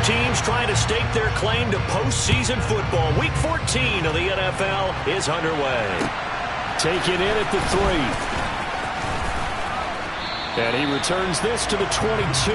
teams trying to stake their claim to postseason football. Week 14 of the NFL is underway. Taken in at the 3. And he returns this to the 22.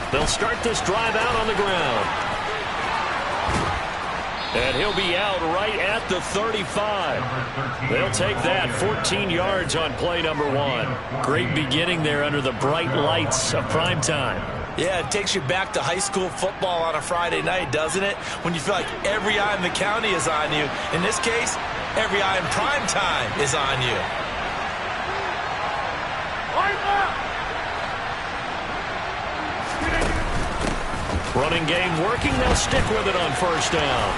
They'll start this drive out on the ground. And he'll be out right at the 35. They'll take that 14 yards on play number 1. Great beginning there under the bright lights of prime time. Yeah, it takes you back to high school football on a Friday night, doesn't it? When you feel like every eye in the county is on you. In this case, every eye in prime time is on you. Running game working. They'll stick with it on first down.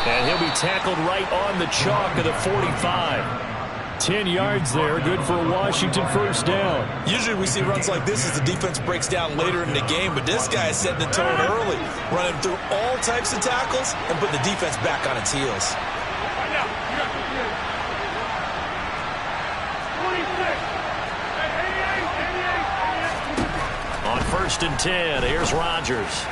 And he'll be tackled right on the chalk of the 45. 10 yards there. Good for a Washington first down. Usually we see runs like this as the defense breaks down later in the game, but this guy is setting the tone early, running through all types of tackles and putting the defense back on its heels. First and 10. Here's Rodgers.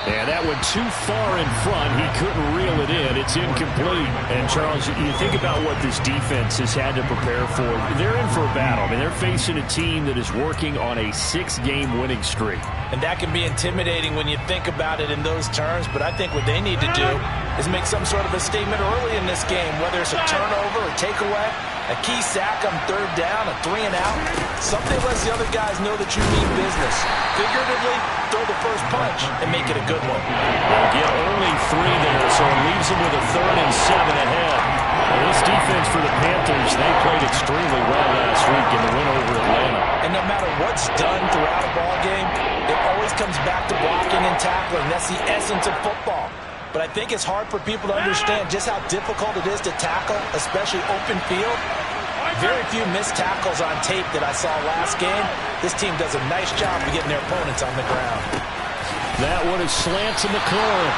And that went too far in front. He couldn't reel it in. It's incomplete. And, Charles, you think about what this defense has had to prepare for. They're in for a battle. I mean, they're facing a team that is working on a 6-game winning streak. And that can be intimidating when you think about it in those terms. But I think what they need to do is make some sort of a statement early in this game, whether it's a turnover, a takeaway, a key sack on third down, a 3-and-out. Something lets the other guys know that you mean business. Figuratively, throw the first punch and make it a good one. They'll get only 3 there, so it leaves them with a 3rd and 7 ahead. Well, this defense for the Panthers, they played extremely well last week in the win over Atlanta. And no matter what's done throughout a ball game, it always comes back to blocking and tackling. That's the essence of football. But I think it's hard for people to understand just how difficult it is to tackle, especially open field. Very few missed tackles on tape that I saw last game. This team does a nice job of getting their opponents on the ground. That one is slants in the corner.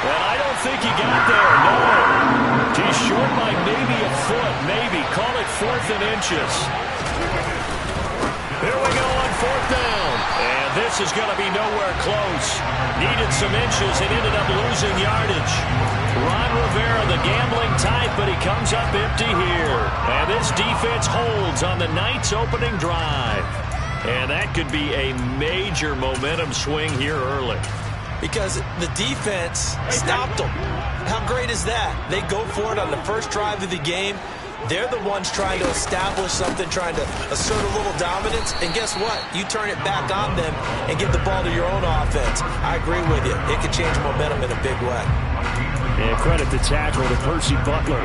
And I don't think he got there, no. He's short by maybe a foot, maybe. Call it 4th and inches. Here we go on 4th down. And this is going to be nowhere close. Needed some inches and ended up losing yardage. Ron Rivera, the gambling type, but he comes up empty here. And this defense holds on the night's opening drive. And that could be a major momentum swing here early. Because the defense stopped them. How great is that? They go for it on the first drive of the game. They're the ones trying to establish something, trying to assert a little dominance. And guess what? You turn it back on them and give the ball to your own offense. I agree with you. It could change momentum in a big way. And credit the tackle to Percy Butler.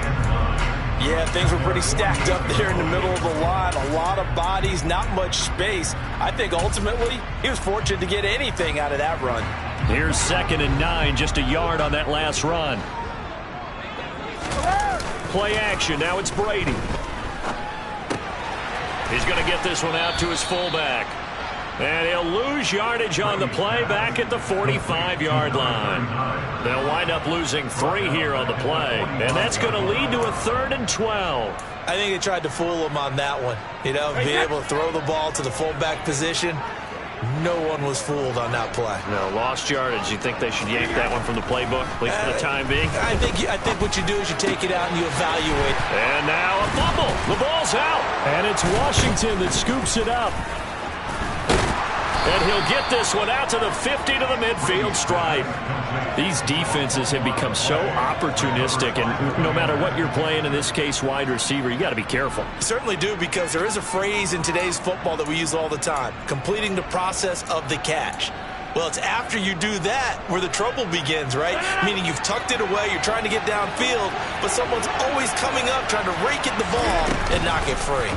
Yeah, things were pretty stacked up there in the middle of the line. A lot of bodies, not much space. I think ultimately he was fortunate to get anything out of that run. Here's 2nd and 9, just a yard on that last run. Play action. Now it's Brady. He's going to get this one out to his fullback. And he'll lose yardage on the play back at the 45-yard line. They'll wind up losing 3 here on the play. And that's going to lead to a 3rd and 12. I think they tried to fool him on that one. You know, being able to throw the ball to the fullback position. No one was fooled on that play. No, lost yardage. You think they should yank that one from the playbook, at least for the time being? I think what you do is you take it out and you evaluate. And now a fumble. The ball's out. And it's Washington that scoops it up. And he'll get this one out to the 50 to the midfield stripe. These defenses have become so opportunistic, and no matter what you're playing, in this case wide receiver, you got to be careful. You certainly do, because there is a phrase in today's football that we use all the time, completing the process of the catch. Well, it's after you do that where the trouble begins, right? Meaning you've tucked it away, you're trying to get downfield, but someone's always coming up trying to rake at the ball and knock it free.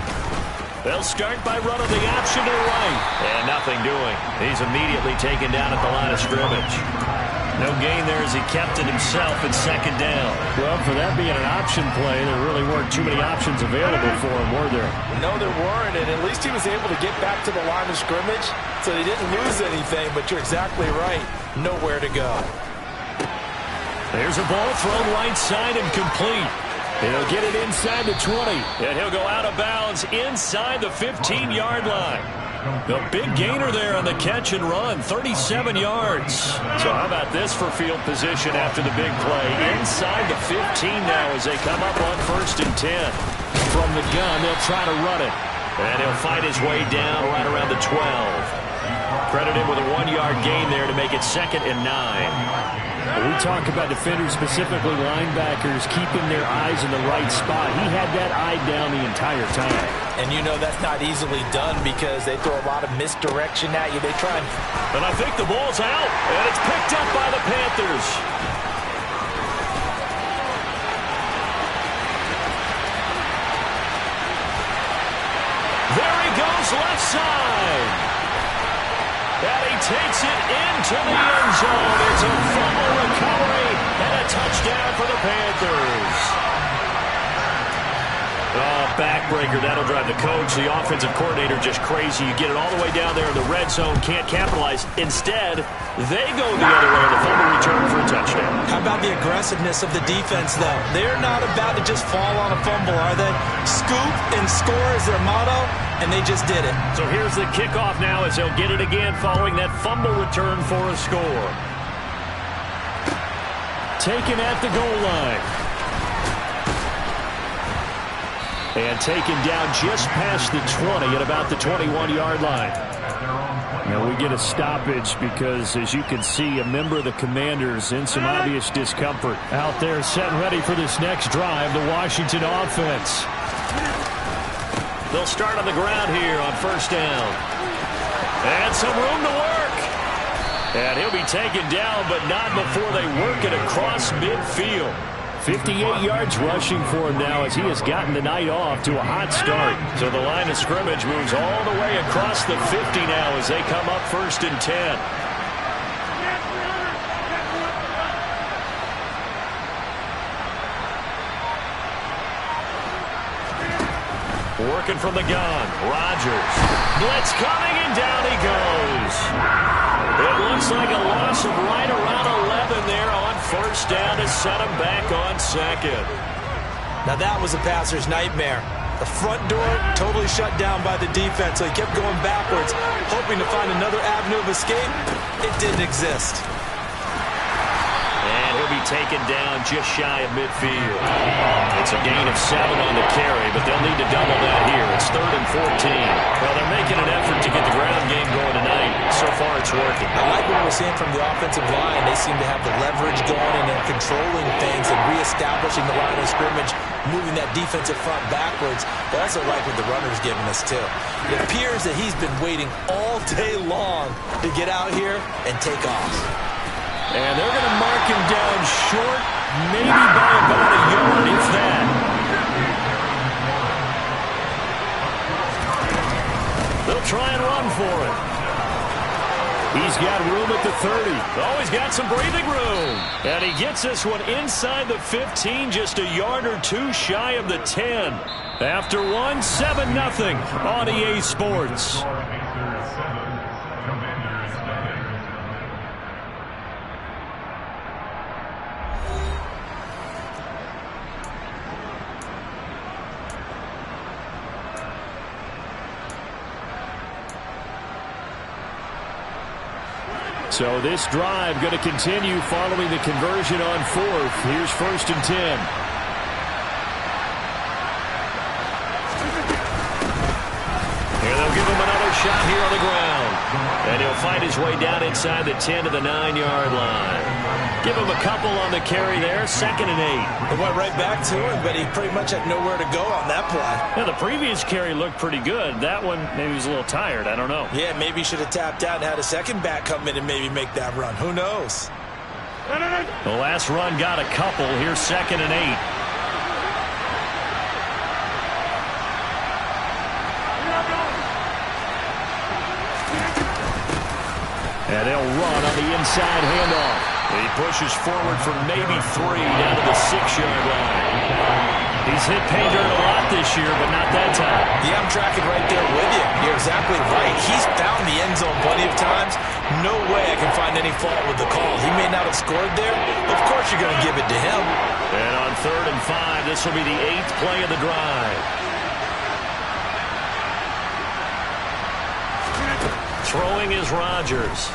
They'll start by running the option to the right. And nothing doing. He's immediately taken down at the line of scrimmage. No gain there as he kept it himself at second down. Well, for that being an option play, there really weren't too many options available for him, were there? No, there weren't, and at least he was able to get back to the line of scrimmage, so he didn't lose anything, but you're exactly right. Nowhere to go. There's a ball thrown right side and complete. He'll get it inside the 20, and he'll go out of bounds inside the 15-yard line. The big gainer there on the catch and run, 37 yards. So how about this for field position after the big play? Inside the 15 now as they come up on 1st and 10. From the gun, they'll try to run it. And he'll fight his way down right around the 12. Credit him with a 1-yard gain there to make it 2nd and 9. We talk about defenders, specifically linebackers, keeping their eyes in the right spot. He had that eye down the entire time. And you know that's not easily done because they throw a lot of misdirection at you. They try and I think the ball's out, and it's picked up by the Panthers. There he goes, left side. And he takes it into the end zone. It's a fumble recovery and a touchdown for the Panthers. Oh, backbreaker. That'll drive the coach, the offensive coordinator, just crazy. You get it all the way down there in the red zone, can't capitalize. Instead, they go the other way on the fumble return for a touchdown. How about the aggressiveness of the defense, though? They're not about to just fall on a fumble, are they? Scoop and score is their motto. And they just did it. So here's the kickoff now as they'll get it again following that fumble return for a score. Taken at the goal line. And taken down just past the 20 at about the 21-yard line. Now we get a stoppage because, as you can see, a member of the Commanders in some obvious discomfort. Out there set ready for this next drive, the Washington offense. They'll start on the ground here on 1st down. And some room to work. And he'll be taken down, but not before they work it across midfield. 58 yards rushing for him now as he has gotten the night off to a hot start. So the line of scrimmage moves all the way across the 50 now as they come up 1st and 10. Working from the gun. Rodgers. Blitz coming, and down he goes. It looks like a loss of right around 11 there on 1st down to set him back on 2nd. Now that was a passer's nightmare. The front door totally shut down by the defense, so he kept going backwards, hoping to find another avenue of escape. It didn't exist. And he'll be taken down just shy of midfield. It's a gain of 7 on the carry, but they'll need to double that here. It's 3rd and 14. Well, they're making an effort to get the ground game going tonight. So far, it's working. I like what we're seeing from the offensive line. They seem to have the leverage going, and they're controlling things and reestablishing the line of scrimmage, moving that defensive front backwards. But I also like what the runner's giving us, too. It appears that he's been waiting all day long to get out here and take off. And they're going to mark him down short, maybe by about a yard, if that. They'll try and run for it. He's got room at the 30. Oh, he's got some breathing room. And he gets this one inside the 15, just a yard or two shy of the 10. After one, 7-0 on EA Sports. So this drive going to continue following the conversion on 4th. Here's 1st and 10. Here they'll give him another shot here on the ground. And he'll fight his way down inside the 10 to the 9-yard line. Give him a couple on the carry there. 2nd and 8. It went right back to him, but he pretty much had nowhere to go on that play. Yeah, the previous carry looked pretty good. That one, maybe he was a little tired. I don't know. Yeah, maybe he should have tapped out and had a second back come in and maybe make that run. Who knows? The last run got a couple. Here's 2nd and 8. And they'll run on the inside handoff. He pushes forward for maybe 3 down to the 6-yard line. He's hit pay dirt a lot this year, but not that time. Yeah, I'm tracking right there with you. You're exactly right. He's found the end zone plenty of times. No way I can find any fault with the call. He may not have scored there. Of course you're going to give it to him. And on 3rd and 5, this will be the 8th play of the drive. Throwing is Rodgers.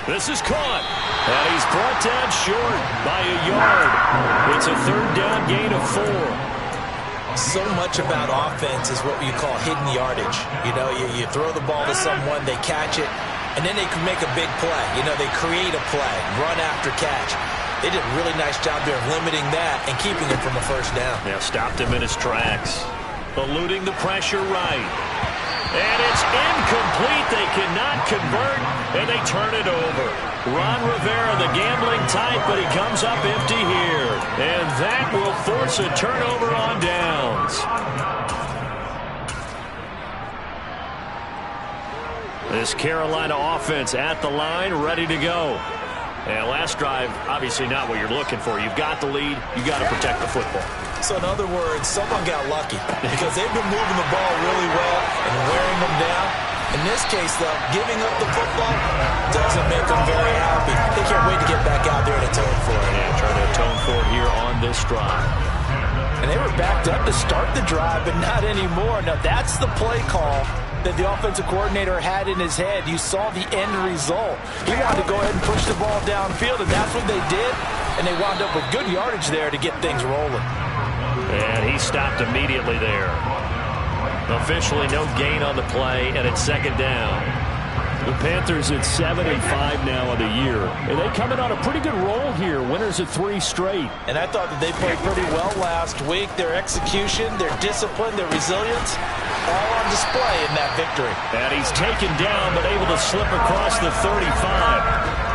This is caught. And he's brought down short by a yard. It's a 3rd down gain of 4. So much about offense is what you call hidden yardage. You know, you throw the ball to someone, they catch it, and then they can make a big play. You know, they create a play, run after catch. They did a really nice job there of limiting that and keeping him from a 1st down. Yeah, stopped him in his tracks. Eluding the pressure right. And it's incomplete. They cannot convert, and they turn it over. Ron Rivera, the gambling type, but he comes up empty here. And that will force a turnover on downs. This Carolina offense at the line, ready to go. And last drive, obviously not what you're looking for. You've got the lead. You've got to protect the football. So in other words, someone got lucky because they've been moving the ball really well and wearing them down. In this case, though, giving up the football doesn't make them very happy. They can't wait to get back out there and atone for it. Yeah, trying to atone for it here on this drive. And they were backed up to start the drive, but not anymore. Now, that's the play call that the offensive coordinator had in his head. You saw the end result. He wanted to go ahead and push the ball downfield, and that's what they did. And they wound up with good yardage there to get things rolling. And he stopped immediately there. Officially no gain on the play, and it's 2nd down. The Panthers at 7-5 now of the year. And they come in on a pretty good roll here. Winners of 3 straight. And I thought that they played pretty well last week. Their execution, their discipline, their resilience, all on display in that victory. And he's taken down, but able to slip across the 35.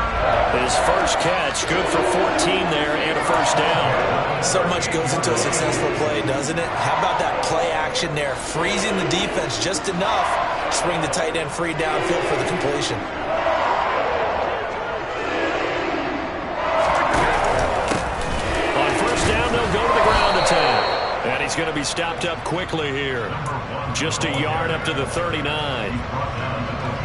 His first catch, good for 14 there and a 1st down. So much goes into a successful play, doesn't it? How about that play action there? Freezing the defense just enough to swing the tight end free downfield for the completion. On 1st down, they'll go to the ground attack. And he's going to be stopped up quickly here. Just a yard up to the 39.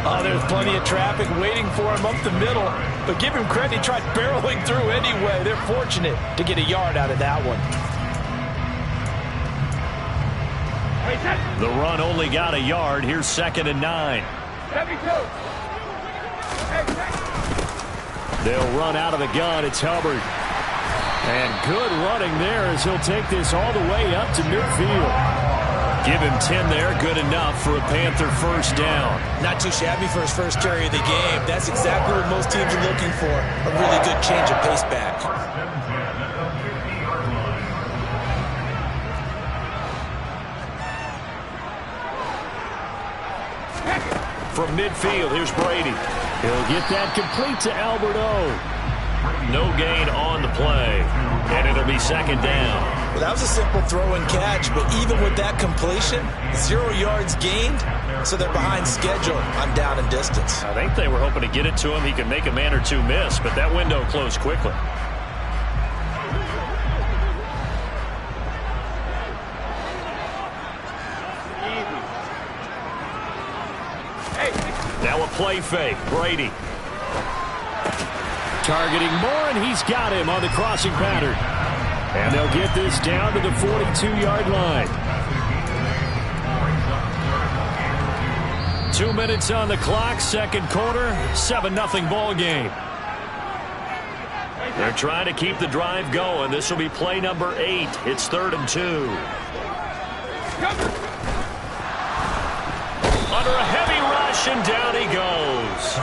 Oh, there's plenty of traffic waiting for him up the middle. But give him credit, he tried barreling through anyway. They're fortunate to get a yard out of that one. The run only got a yard. Here's 2nd and 9. They'll run out of the gun. It's Hubbard. And good running there as he'll take this all the way up to midfield. Give him 10 there. Good enough for a Panther 1st down. Not too shabby for his first carry of the game. That's exactly what most teams are looking for. A really good change of pace back. From midfield, here's Brady. He'll get that complete to Alberto. No gain on the play. And it'll be 2nd down. Well, that was a simple throw and catch, but even with that completion, 0 yards gained, so they're behind schedule on down and distance. I think they were hoping to get it to him. He could make a man or two miss, but that window closed quickly. Now a play fake. Brady. Targeting Moore, and he's got him on the crossing pattern. And they'll get this down to the 42-yard line. 2 minutes on the clock, 2nd quarter, 7-0 ball game. They're trying to keep the drive going. This will be play number 8. It's 3rd and 2. Under a heavy rush, and down he goes.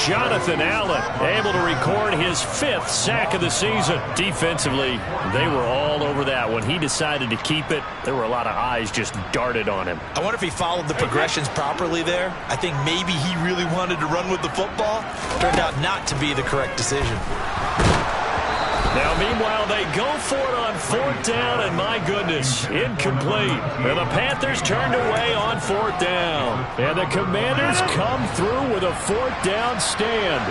Jonathan Allen able to record his 5th sack of the season. Defensively, they were all over that. When he decided to keep it, there were a lot of eyes just darted on him. I wonder if he followed the progressions properly there. I think maybe he really wanted to run with the football. Turned out not to be the correct decision. Now, meanwhile, they go for it on 4th down, and my goodness, incomplete. And the Panthers turned away on 4th down. And the Commanders come through with a 4th down stand.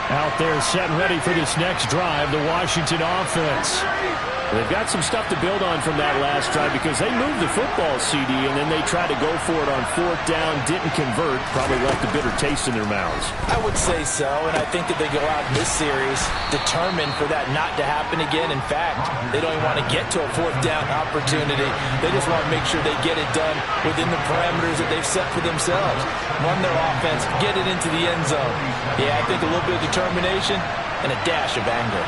Out there set and ready for this next drive, the Washington offense. They've got some stuff to build on from that last drive because they moved the football, CD, and then they tried to go for it on 4th down, didn't convert, probably left a bitter taste in their mouths. I would say so, and I think that they go out in this series determined for that not to happen again. In fact, they don't even want to get to a 4th down opportunity. They just want to make sure they get it done within the parameters that they've set for themselves. Run their offense, get it into the end zone. Yeah, I think a little bit of determination and a dash of anger.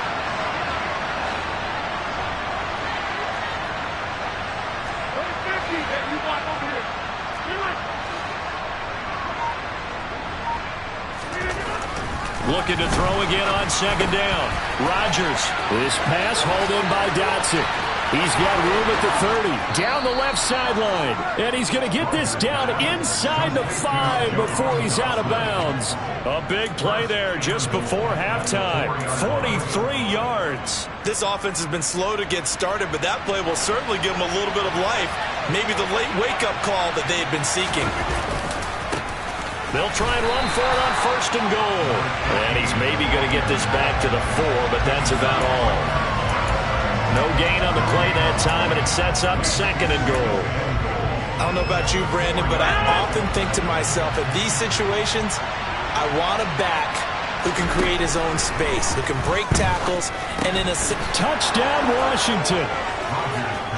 Looking to throw again on 2nd down. Rodgers. This pass hauled in by Dotson. He's got room at the 30. Down the left sideline. And he's going to get this down inside the 5 before he's out of bounds. A big play there just before halftime. 43 yards. This offense has been slow to get started, but that play will certainly give them a little bit of life. Maybe the late wake-up call that they had been seeking. They'll try and run for it on 1st and goal. And he's maybe going to get this back to the 4, but that's about all. No gain on the play that time, and it sets up 2nd and goal. I don't know about you, Brandon, but I often think to myself, in these situations, I want a back who can create his own space, who can break tackles, and in a... Touchdown, Washington.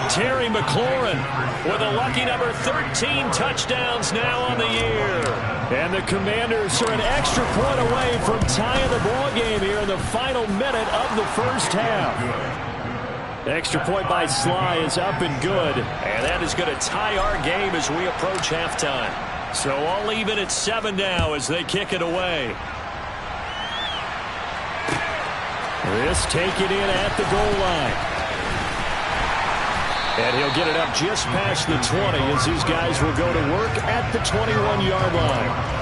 Terry McLaurin with a lucky number 13 touchdowns now on the year. And the Commanders are an extra point away from tying the ball game here in the final minute of the first half. Extra point by Sly is up and good. And that is going to tie our game as we approach halftime. So all even at 7 now as they kick it away. This taken in at the goal line. And he'll get it up just past the 20 as these guys will go to work at the 21-yard line.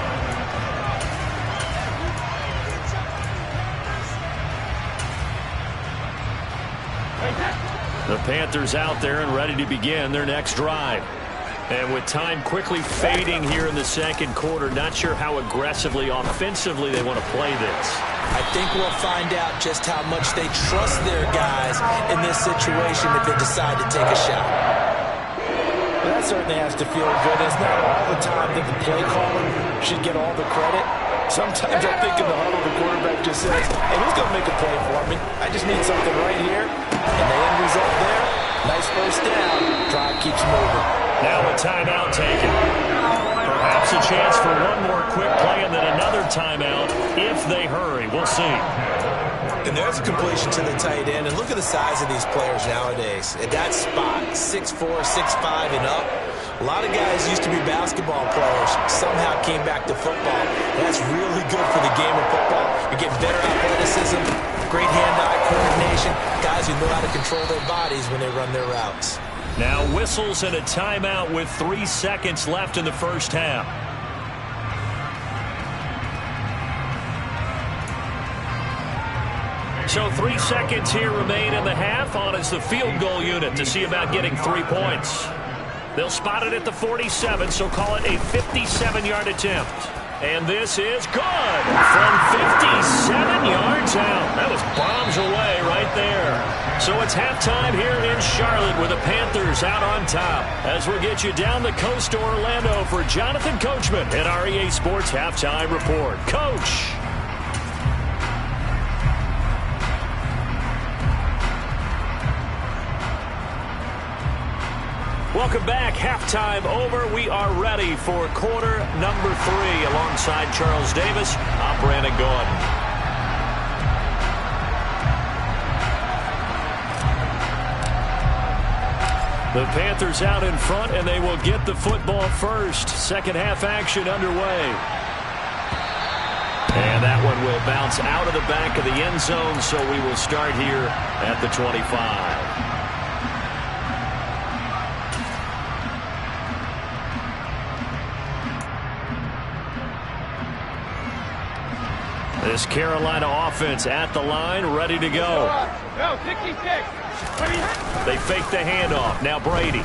The Panthers out there and ready to begin their next drive. And with time quickly fading here in the 2nd quarter, not sure how aggressively, offensively they want to play this. I think we'll find out just how much they trust their guys in this situation if they decide to take a shot. Well, that certainly has to feel good. It's not all the time that the play caller should get all the credit. Sometimes I think in the huddle, the quarterback just says, hey, who's going to make a play for me? I just need something right here. And the end result there, nice 1st down. Drive keeps moving. Now a timeout taken. Perhaps a chance for one more quick play and then another timeout if they hurry. We'll see. And there's a completion to the tight end. And look at the size of these players nowadays. At that spot, 6'4", 6'5", and up. A lot of guys used to be basketball players, somehow came back to football. And that's really good for the game of football. You get better athleticism, great hand-eye coordination, guys who know how to control their bodies when they run their routes. Now whistles and a timeout with 3 seconds left in the first half. So 3 seconds here remain in the half. On is the field goal unit to see about getting 3 points. They'll spot it at the 47, so call it a 57-yard attempt. And this is good from 57 yards out. That was bombs away right there. So it's halftime here in Charlotte with the Panthers out on top. As we'll get you down the coast to Orlando for Jonathan Coachman at our EA Sports Halftime Report. Coach. Welcome back. Halftime over. We are ready for quarter number 3 alongside Charles Davis. I'm Brandon Gordon. The Panthers out in front, and they will get the football first. Second half action underway. And that one will bounce out of the back of the end zone, so we will start here at the 25. This Carolina offense at the line, ready to go. They fake the handoff. Now Brady.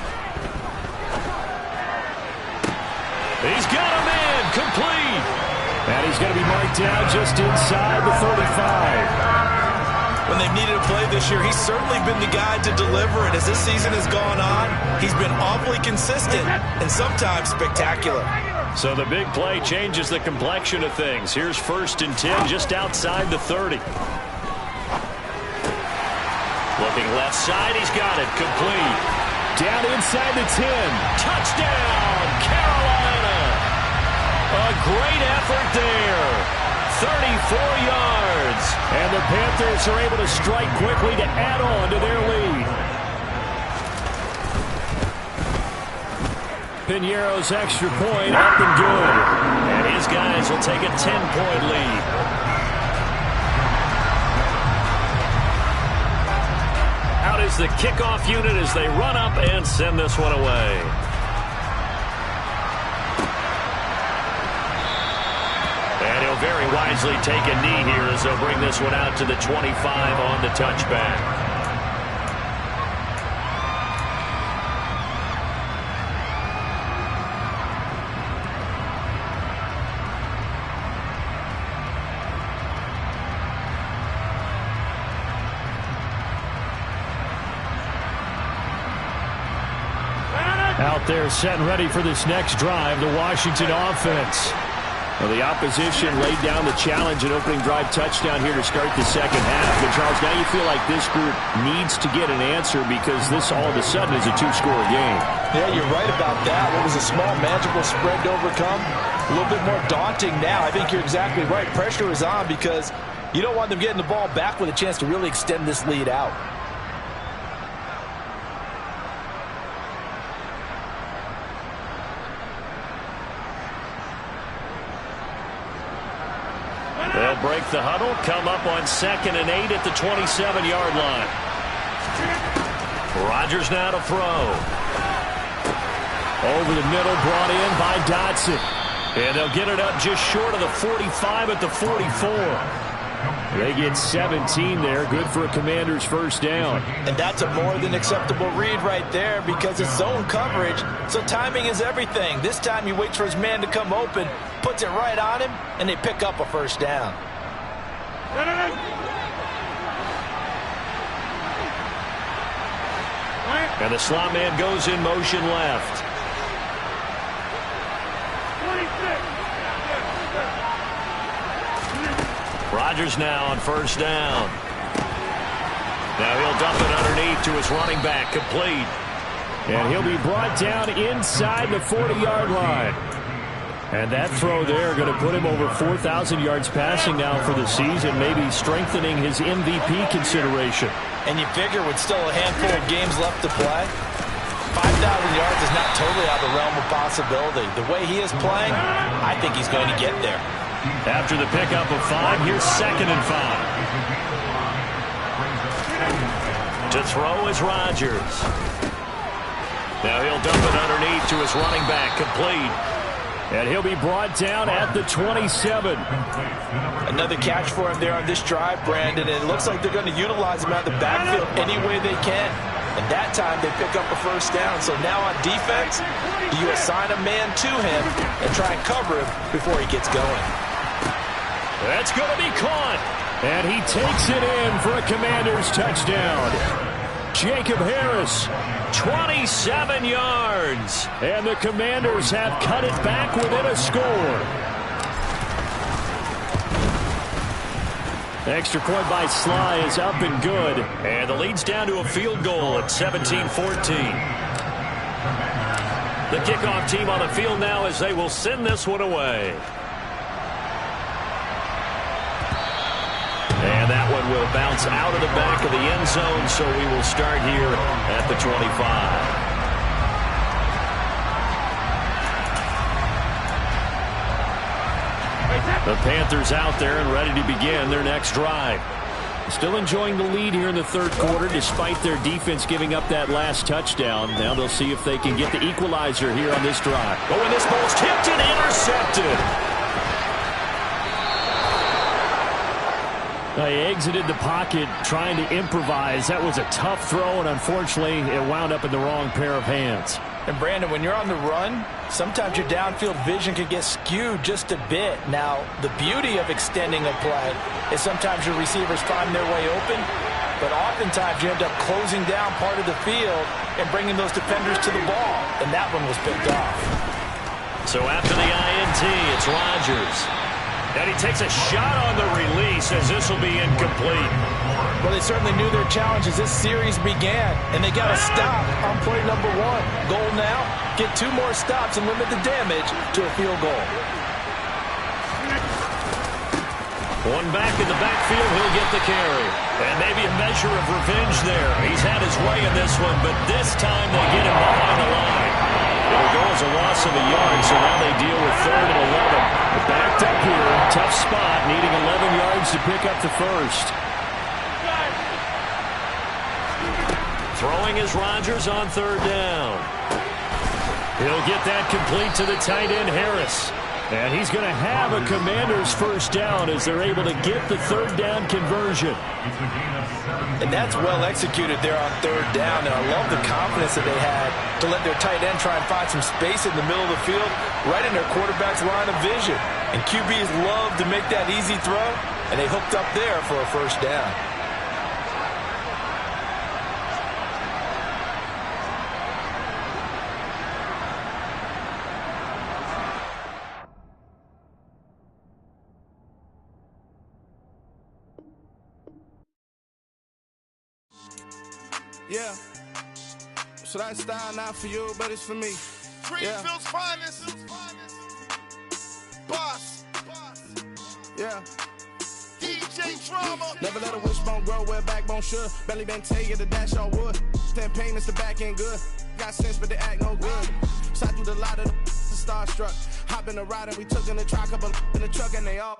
He's got a man complete. And he's He's going to be marked down just inside the 35. When they've needed a play this year, he's certainly been the guy to deliver it. As this season has gone on, he's been awfully consistent and sometimes spectacular. So the big play changes the complexion of things. Here's 1st and 10 just outside the 30. Looking left side, he's got it. Complete. Down inside the 10. Touchdown, Carolina. A great effort there. 34 yards. And the Panthers are able to strike quickly to add on to their lead. Piñeiro's extra point up and good. And his guys will take a 10-point lead. Out is the kickoff unit as they run up and send this one away. And he'll very wisely take a knee here as they'll bring this one out to the 25 on the touchback. Out there set and ready for this next drive, the Washington offense. Well, the opposition laid down the challenge and opening drive touchdown here to start the second half. But, Charles, now you feel like this group needs to get an answer because this all of a sudden is a two-score game. Yeah, you're right about that. What was a small, manageable spread to overcome, a little bit more daunting now. I think you're exactly right. Pressure is on because you don't want them getting the ball back with a chance to really extend this lead out. They'll break the huddle, come up on 2nd and 8 at the 27-yard line. Rodgers now to throw. Over the middle, brought in by Dotson. And they'll get it up just short of the 45 at the 44. They get 17 there. Good for a Commander's first down. And that's a more than acceptable read right there because it's zone coverage, so timing is everything. This time he waits for his man to come open, puts it right on him, and they pick up a first down. And the slot man goes in motion left. Rodgers now on first down. Now he'll dump it underneath to his running back, complete. And he'll be brought down inside the 40-yard line. And that throw there going to put him over 4,000 yards passing now for the season, maybe strengthening his MVP consideration. And you figure with still a handful of games left to play, 5,000 yards is not totally out of the realm of possibility. The way he is playing, I think he's going to get there. After the pickup of 5, here's 2nd and 5. To throw is Rodgers. Now he'll dump it underneath to his running back, complete. And he'll be brought down at the 27. Another catch for him there on this drive, Brandon, and it looks like they're going to utilize him out of the backfield any way they can. And that time they pick up a first down. So now on defense, do you assign a man to him and try and cover him before he gets going? That's going to be caught. And he takes it in for a Commander's touchdown. Jacob Harris, 27 yards. And the Commanders have cut it back within a score. Extra point by Sly is up and good. And the lead's down to a field goal at 17-14. The kickoff team on the field now as they will send this one away. And that one will bounce out of the back of the end zone, so we will start here at the 25. The Panthers out there and ready to begin their next drive. Still enjoying the lead here in the third quarter despite their defense giving up that last touchdown. Now they'll see if they can get the equalizer here on this drive. Oh, and this ball's tipped and intercepted. They exited the pocket trying to improvise. That was a tough throw, and unfortunately, it wound up in the wrong pair of hands. And Brandon, when you're on the run, sometimes your downfield vision can get skewed just a bit. Now, the beauty of extending a play is sometimes your receivers find their way open, but oftentimes you end up closing down part of the field and bringing those defenders to the ball, and that one was picked off. So after the INT, it's Rodgers. And he takes a shot on the release as this will be incomplete. Well, they certainly knew their challenge as this series began, and they got a stop on play number 1. Goal now, get 2 more stops and limit the damage to a field goal. One back in the backfield, he'll get the carry. And maybe a measure of revenge there. He's had his way in this one, but this time they get him behind the line. It'll go as a loss of a yard, so now they deal with 3rd and 11. Backed up here, tough spot, needing 11 yards to pick up the first. Throwing is Rodgers on 3rd down. He'll get that complete to the tight end, Harris. And he's going to have a Commanders first down as they're able to get the 3rd down conversion. And that's well executed there on 3rd down. And I love the confidence that they had to let their tight end try and find some space in the middle of the field, right in their quarterback's line of vision. And QBs love to make that easy throw, and they hooked up there for a first down. Yeah, so that style not for you, but it's for me. Greenfield's finest. Boss. Yeah. DJ Drama. Never let a wishbone grow where backbone should. Belly been taking the dash all wood. Stand pain is the back end good. Got sense, but they act no good. Side through the lot of the starstruck. Hop in the ride and we took in the truck, couple in the truck, and they all.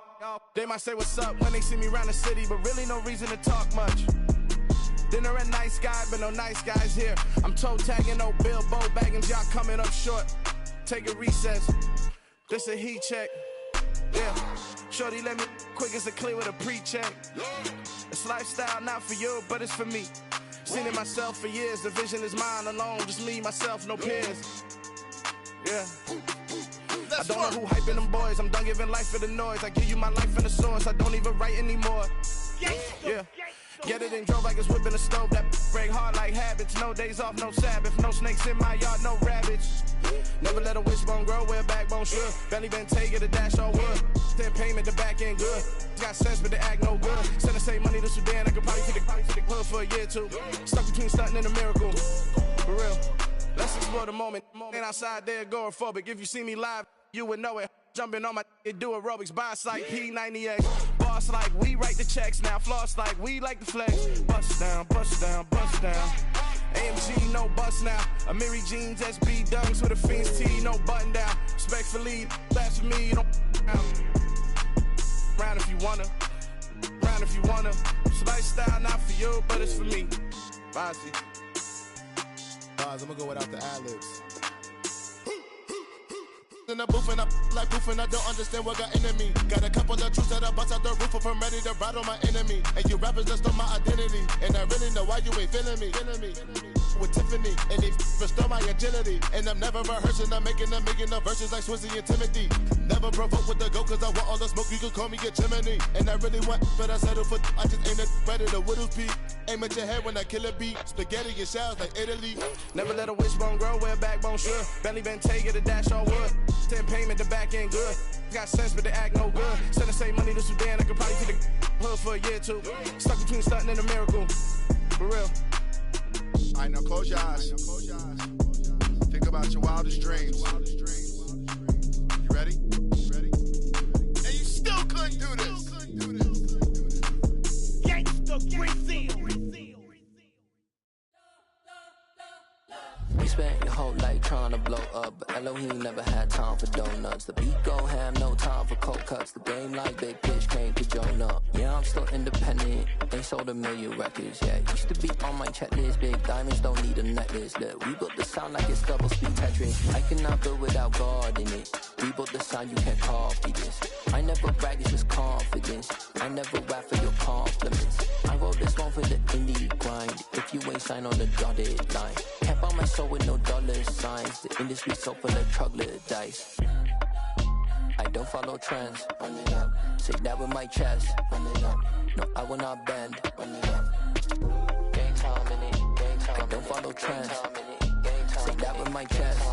They might say what's up when they see me around the city, but really no reason to talk much. Dinner at nice guy, but no nice guys here. I'm toe tagging, no Bilbo baggins, y'all coming up short. Take a recess. This a heat check. Yeah. Shorty let me quick as a clear with a pre-check. It's lifestyle not for you, but it's for me. Seen it myself for years. The vision is mine alone. Just me, myself, no peers. Yeah. I don't know who hyping them boys. I'm done giving life for the noise. I give you my life in the source. I don't even write anymore. Yeah. Get it and drove like it's whipping a stove. That break hard like habits. No days off, no Sabbath. No snakes in my yard, no rabbits. Never let a wishbone grow where backbone should. Belly been taking the dash all wood. Then payment the back end good. Got sense but they act no good. Send the same money to Sudan. I could probably take the hood for a year or two. Stuck between stunting and a miracle. For real. Let's explore the moment. Ain't outside there agoraphobic. If you see me live, you would know it. Jumping on my do aerobics. Boss like P90X. Boss like we write the checks now. Floss like we like the flex. Bust down, bust down, bust down. AMG, no bust now. Amiri jeans, SB dunks with a Fiends T, no button down. Respectfully, that's for me, you don't round if you wanna. Round if you wanna. It's lifestyle not for you, but it's for me. Bossy. I'm gonna go without the ad-libs. In the booth and I like proof and I don't understand what got into me. Got a couple of truths that I bust out the roof if I'm ready to ride on my enemy. And you rappers just stole my identity. And I really know why you ain't feeling me. With Tiffany, and they restore my agility. And I'm never rehearsing, I'm making a million of verses like Swizzy and Timothy. Never provoke with the go, cause I want all the smoke, you can call me a chimney. And I really want, but I settle for, I just aim at ready to Whittles Peak. Aim at your head when I kill a beat. Spaghetti and shells like Italy. Never let a wishbone grow where backbone should. Belly been taking the dash all wood. Then payment the back end good. Got sense but they act no good. Send the same money to Sudan, I could probably take the hood for a year or two. Stuck between stunting and a miracle. For real. Alright, now close your eyes. Think about your wildest dreams. You ready? And you still couldn't do this. Gangsta Brazil. You spent your whole life trying to blow up, but Elohim never had time for donuts. The beat go ham, no time for cold cuts. The game like Big Pitch came to Jonah. Yeah, I'm still independent. They sold 1 million records, yeah. Used to be on my checklist. Big diamonds don't need a necklace. Look, we built the sound like it's double speed Tetris. I cannot build without God in it. We built the sound, you can't copy this. I never brag, it's just confidence. I never rap for your compliments. I wrote this one for the indie grind. If you ain't signed on the dotted line, Can't buy my soul with no dollar signs. The industry so full of troglodytes. I don't follow trends. Say that with my chest. No, I will not bend. Gang time in it. I don't follow trends. Say that with my chest.